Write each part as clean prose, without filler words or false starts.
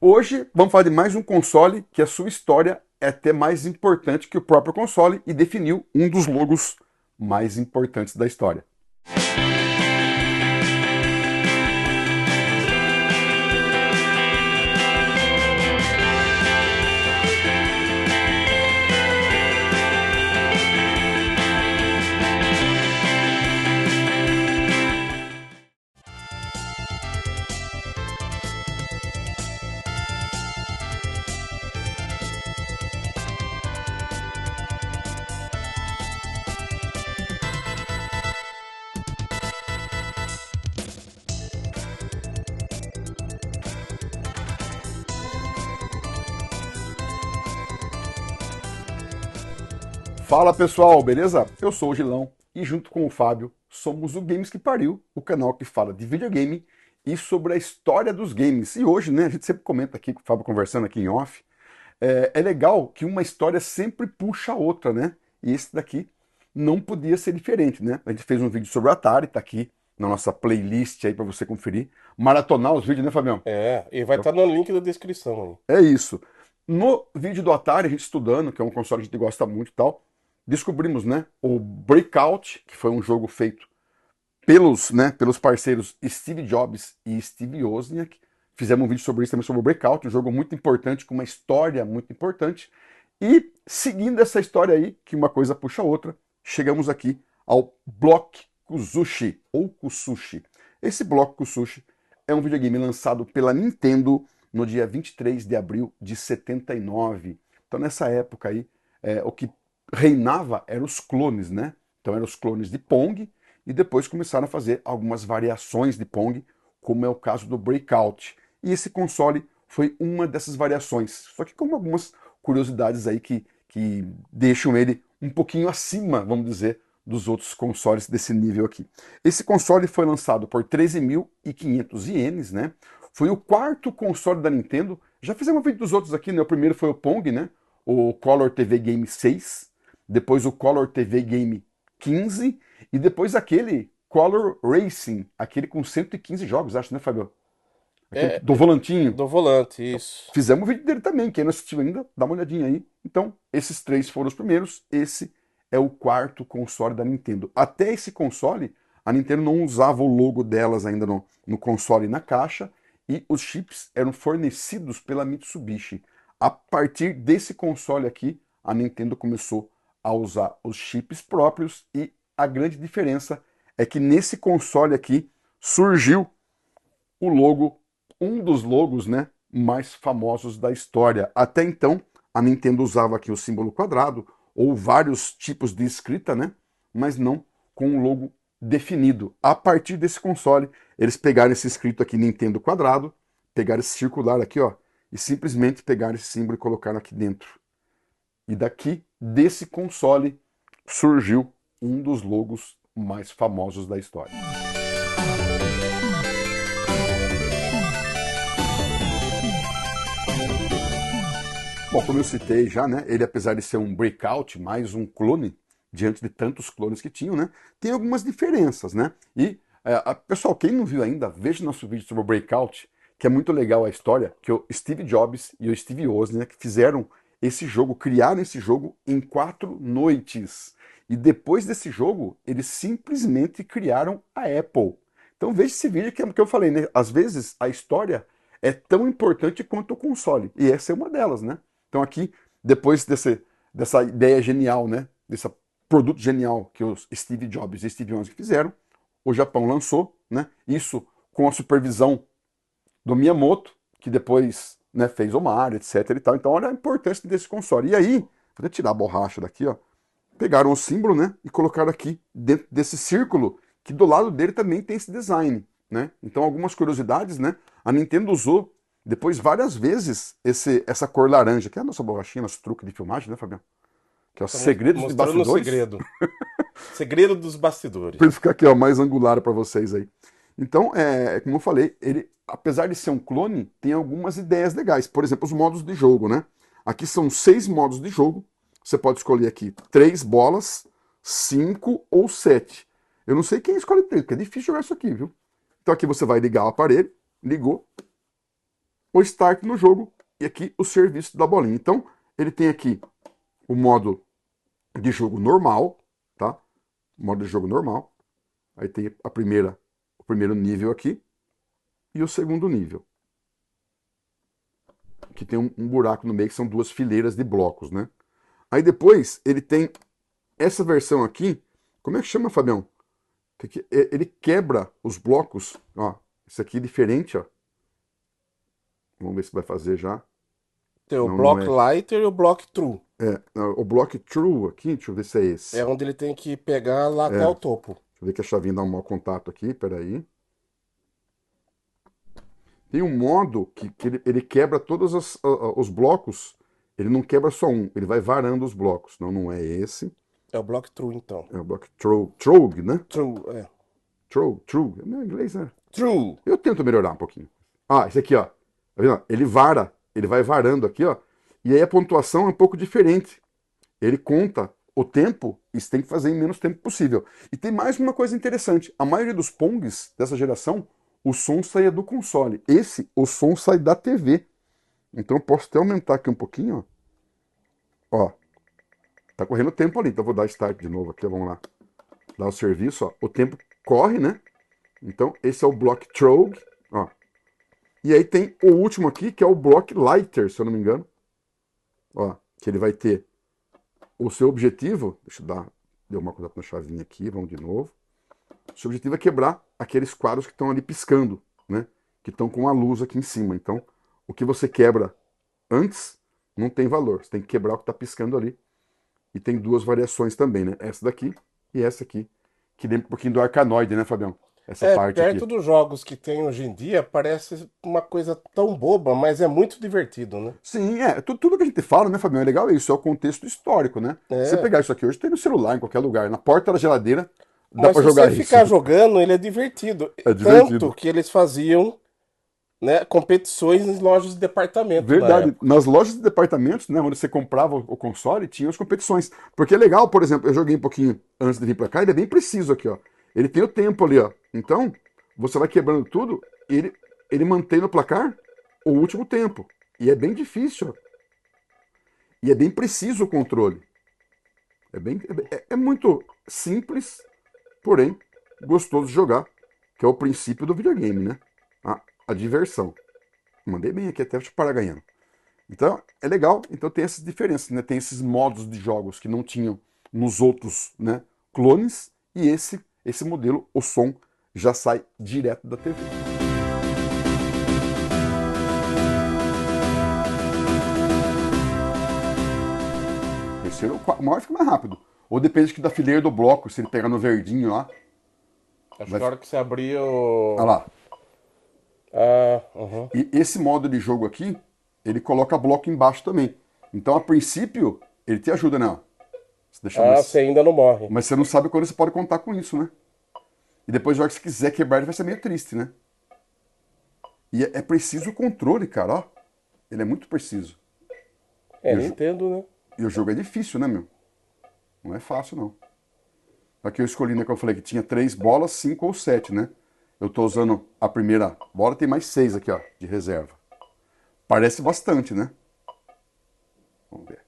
Hoje vamos falar de mais um console que a sua história é até mais importante que o próprio console e definiu um dos logos mais importantes da história. Fala pessoal, beleza? Eu sou o Gilão e junto com o Fábio somos o Games que Pariu, o canal que fala de videogame e sobre a história dos games. E hoje, né, a gente sempre comenta aqui com o Fábio conversando aqui em off, é legal que uma história sempre puxa a outra, né? E esse daqui não podia ser diferente, né? A gente fez um vídeo sobre o Atari, tá aqui na nossa playlist aí para você conferir. Maratonar os vídeos, né, Fabião? E vai estar no link da descrição É isso. No vídeo do Atari, a gente estudando, que é um console que a gente gosta muito e tal, descobrimos, né, o Breakout, que foi um jogo feito pelos parceiros Steve Jobs e Steve Wozniak. Fizemos um vídeo sobre isso também, sobre o Breakout, um jogo muito importante, com uma história muito importante. E seguindo essa história aí, que uma coisa puxa a outra, chegamos aqui ao Block Kuzushi, ou Kusushi. Esse Block Kuzushi é um videogame lançado pela Nintendo no dia 23 de abril de 79. Então nessa época aí, o que reinava eram os clones, né? Então eram os clones de Pong, e depois começaram a fazer algumas variações de Pong, como é o caso do Breakout. E esse console foi uma dessas variações, só que com algumas curiosidades aí que deixam ele um pouquinho acima, vamos dizer, dos outros consoles desse nível aqui. Esse console foi lançado por 13.500 ienes, né? Foi o quarto console da Nintendo. Já fizemos um vídeo dos outros aqui, né? O primeiro foi o Pong, né? O Color TV Game 6, depois o Color TV Game 15 e depois aquele Color Racing, aquele com 115 jogos, acho, né, Fabio? Aquele É, do volantinho. do volante, Então, isso. fizemos o vídeo dele também, quem não assistiu ainda, dá uma olhadinha aí. Então, esses três foram os primeiros, esse é o quarto console da Nintendo. Até esse console, a Nintendo não usava o logo delas ainda no console e na caixa, e os chips eram fornecidos pela Mitsubishi. A partir desse console aqui, a Nintendo começou a usar os chips próprios, e a grande diferença é que nesse console aqui surgiu o logo, um dos logos, né, mais famosos da história. Até então, a Nintendo usava aqui o símbolo quadrado ou vários tipos de escrita, né, mas não com um logo definido. A partir desse console, eles pegaram esse escrito aqui Nintendo quadrado, pegaram esse circular aqui, ó, e simplesmente pegaram esse símbolo e colocaram aqui dentro. E daqui, desse console, surgiu um dos logos mais famosos da história. Bom, como eu citei já, né, ele apesar de ser um breakout, mais um clone, diante de tantos clones que tinham, né, tem algumas diferenças, né? E, pessoal, quem não viu ainda, veja nosso vídeo sobre o breakout, que é muito legal a história, que o Steve Jobs e o Steve Wozniak fizeram esse jogo, criaram esse jogo em 4 noites. E depois desse jogo, eles simplesmente criaram a Apple. Então veja esse vídeo que é o que eu falei, né? Às vezes a história é tão importante quanto o console. E essa é uma delas, né? Então aqui, depois dessa ideia genial, né? Desse produto genial que os Steve Jobs e Steve Wozniak fizeram, o Japão lançou, né? Isso com a supervisão do Miyamoto, que depois, né, fez o Mario, etc e tal. Então olha a importância desse console. E aí, vou tirar a borracha daqui, ó. Pegaram o símbolo, né, e colocaram aqui dentro desse círculo, que do lado dele também tem esse design, né? Então algumas curiosidades, né? A Nintendo usou depois várias vezes essa cor laranja, que é a nossa borrachinha, nosso truque de filmagem, né, Fabiano? Que é os Tá segredos de mostrando o bastidores, segredo. Segredo dos para ele bastidores. ficar aqui, ó, mais angular para vocês aí. Então, como eu falei, ele, apesar de ser um clone, tem algumas ideias legais. Por exemplo, os modos de jogo, né? Aqui são 6 modos de jogo. Você pode escolher aqui 3 bolas, 5 ou 7. Eu não sei quem escolhe 3, porque é difícil jogar isso aqui, viu? Então aqui você vai ligar o aparelho, ligou, o Start no jogo e aqui o serviço da bolinha. Então, ele tem aqui o modo de jogo normal, tá? Modo de jogo normal. Aí tem o primeiro nível aqui e o segundo nível. Que tem um buraco no meio, que são duas fileiras de blocos, né? Aí depois ele tem essa versão aqui. Como é que chama, Fabião? Ele quebra os blocos. Ó, esse aqui é diferente, ó. Vamos ver se vai fazer já. Tem o Não, não Block é. Lighter e o Block True. O block true aqui, deixa eu ver se é esse. É onde ele tem que pegar lá até o topo. Deixa eu ver que a chavinha dá um mau contato aqui, peraí. Tem um modo que ele quebra todos os blocos. Ele não quebra só um, ele vai varando os blocos. Não é esse. É o Block True, então. É o block Trog, né? True, é. True. Meu inglês, né? True. Eu tento melhorar um pouquinho. Ah, esse aqui, ó. Tá vendo? Ele vara. Ele vai varando aqui, ó. E aí a pontuação é um pouco diferente. Ele conta o tempo e você tem que fazer em menos tempo possível. E tem mais uma coisa interessante. A maioria dos Pongs dessa geração, o som saía do console. O som sai da TV. Então eu posso até aumentar aqui um pouquinho, ó. Ó. Tá correndo o tempo ali. Então eu vou dar start de novo aqui, vamos lá. Dar o serviço, ó. O tempo corre, né? Então esse é o Block Trog, ó. E aí tem o último aqui, que é o Block Lighter, se eu não me engano. Ó, que ele vai ter o seu objetivo, deixa eu dar, deu uma coisa na chavinha aqui, vamos de novo. O seu objetivo é quebrar aqueles quadros que estão ali piscando, né? Que estão com a luz aqui em cima. Então, o que você quebra antes não tem valor. Você tem que quebrar o que está piscando ali. E tem duas variações também, né? Essa daqui e essa aqui, que lembra um pouquinho do Arkanoid, né, Fabião? Essa parte Perto aqui. dos jogos que tem hoje em dia, parece uma coisa tão boba, mas é muito divertido, né? Sim, tudo que a gente fala, né, Fabião, é legal isso, é o contexto histórico, né? Você É. pegar isso aqui hoje, tem no celular, em qualquer lugar, na porta da geladeira, dá Mas pra se você jogar isso. ficar jogando, ele é divertido. É Tanto divertido. que eles faziam, né, competições em lojas de departamento na Verdade. época. Nas lojas de departamentos, né, onde você comprava o console, tinha as competições. Porque é legal, por exemplo, eu joguei um pouquinho antes de vir pra cá, ele é bem preciso aqui, ó. Ele tem o tempo ali, ó. Então, você vai quebrando tudo, e ele mantém no placar o último tempo. E é bem difícil, ó. E é bem preciso o controle. É muito simples, porém gostoso de jogar, que é o princípio do videogame, né? A diversão. Mandei bem aqui até te parar ganhando. Então, é legal. Então tem essas diferenças, né? Tem esses modos de jogos que não tinham nos outros, né, clones, e esse modelo, o som já sai direto da TV. Terceiro, o maior fica mais rápido. Ou depende da fileira do bloco, se ele pegar no verdinho lá. Acho que a hora que você abrir o. Olha lá. Uhum. E esse modo de jogo aqui, ele coloca bloco embaixo também. Então, a princípio, ele te ajuda, né? Você deixa mais... Você ainda não morre. Mas você não sabe quando você pode contar com isso, né? E depois, na hora que você quiser quebrar, ele vai ser meio triste, né? E é preciso o controle, cara, ó. Ele é muito preciso. Nintendo, né? E o jogo é difícil, né, meu? Não é fácil, não. Aqui eu escolhi, né, que eu falei que tinha 3 bolas, 5 ou 7, né? Eu tô usando a primeira bola, tem mais 6 aqui, ó, de reserva. Parece bastante, né? Vamos ver.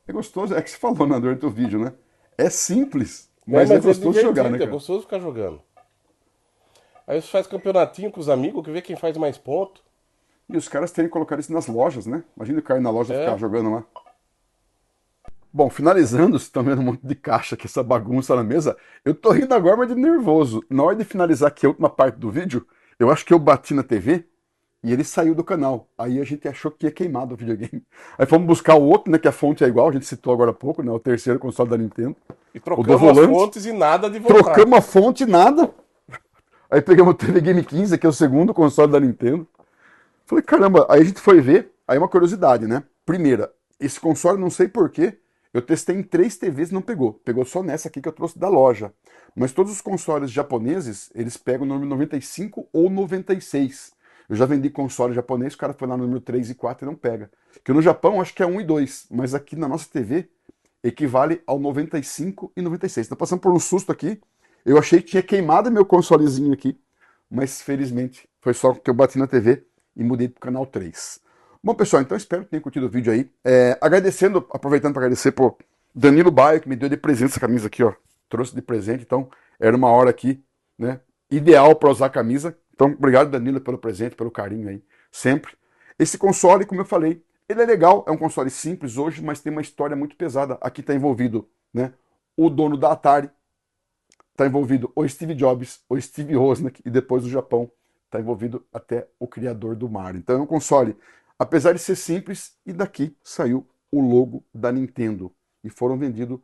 É gostoso, é que você falou na durante o vídeo, né? É simples, mas é gostoso de jogar, né, É cara? gostoso ficar jogando. Aí você faz campeonatinho com os amigos, que vê quem faz mais ponto. E os caras terem colocado isso nas lojas, né? Imagina o cara ir na loja e ficar jogando lá. Bom, finalizando, vocês estão vendo um monte de caixa aqui, essa bagunça na mesa. Eu tô rindo agora, mas de nervoso. Na hora de finalizar aqui a última parte do vídeo, eu acho que eu bati na TV e ele saiu do canal. Aí a gente achou que ia queimado o videogame. Aí fomos buscar o outro, né? Que a fonte é igual, a gente citou agora há pouco, né? O terceiro console da Nintendo. E O do trocamos as volante. fontes e nada de voltar. Trocamos a fonte, nada. Aí pegamos o TV Game 15, que é o segundo console da Nintendo. Falei, caramba, aí a gente foi ver, aí uma curiosidade, né? Primeira, esse console, não sei porquê, eu testei em 3 TVs e não pegou. Pegou só nessa aqui que eu trouxe da loja. Mas todos os consoles japoneses, eles pegam o número 95 ou 96. Eu já vendi console japonês, o cara foi lá no número 3 e 4 e não pega. Que no Japão acho que é 1 e 2, mas aqui na nossa TV equivale ao 95 e 96. Então passando por um susto aqui, Eu achei que tinha queimado meu consolezinho aqui, mas felizmente foi só que eu bati na TV e mudei para o canal 3. Bom, pessoal, então espero que tenham curtido o vídeo aí. Agradecendo, aproveitando para agradecer por Danilo Baio, que me deu de presente essa camisa aqui, ó. Trouxe de presente, então era uma hora aqui, né? Ideal para usar a camisa. Então, obrigado, Danilo, pelo presente, pelo carinho aí, sempre. Esse console, como eu falei, ele é legal, é um console simples hoje, mas tem uma história muito pesada. Aqui está envolvido, né, o dono da Atari, está envolvido o Steve Jobs, o Steve Wozniak e depois o Japão está envolvido até o criador do Mario. Então é um console, apesar de ser simples, e daqui saiu o logo da Nintendo. E foram vendidos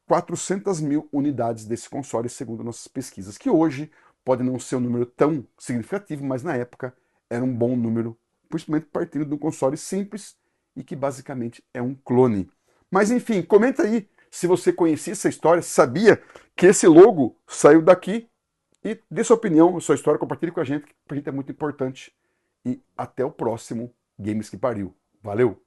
400 mil unidades desse console, segundo nossas pesquisas, que hoje pode não ser um número tão significativo, mas na época era um bom número, principalmente partindo de um console simples e que basicamente é um clone. Mas enfim, comenta aí se você conhecia essa história, sabia que esse logo saiu daqui, e dê sua opinião, sua história, compartilhe com a gente, que pra gente é muito importante. E até o próximo Games que Pariu. Valeu!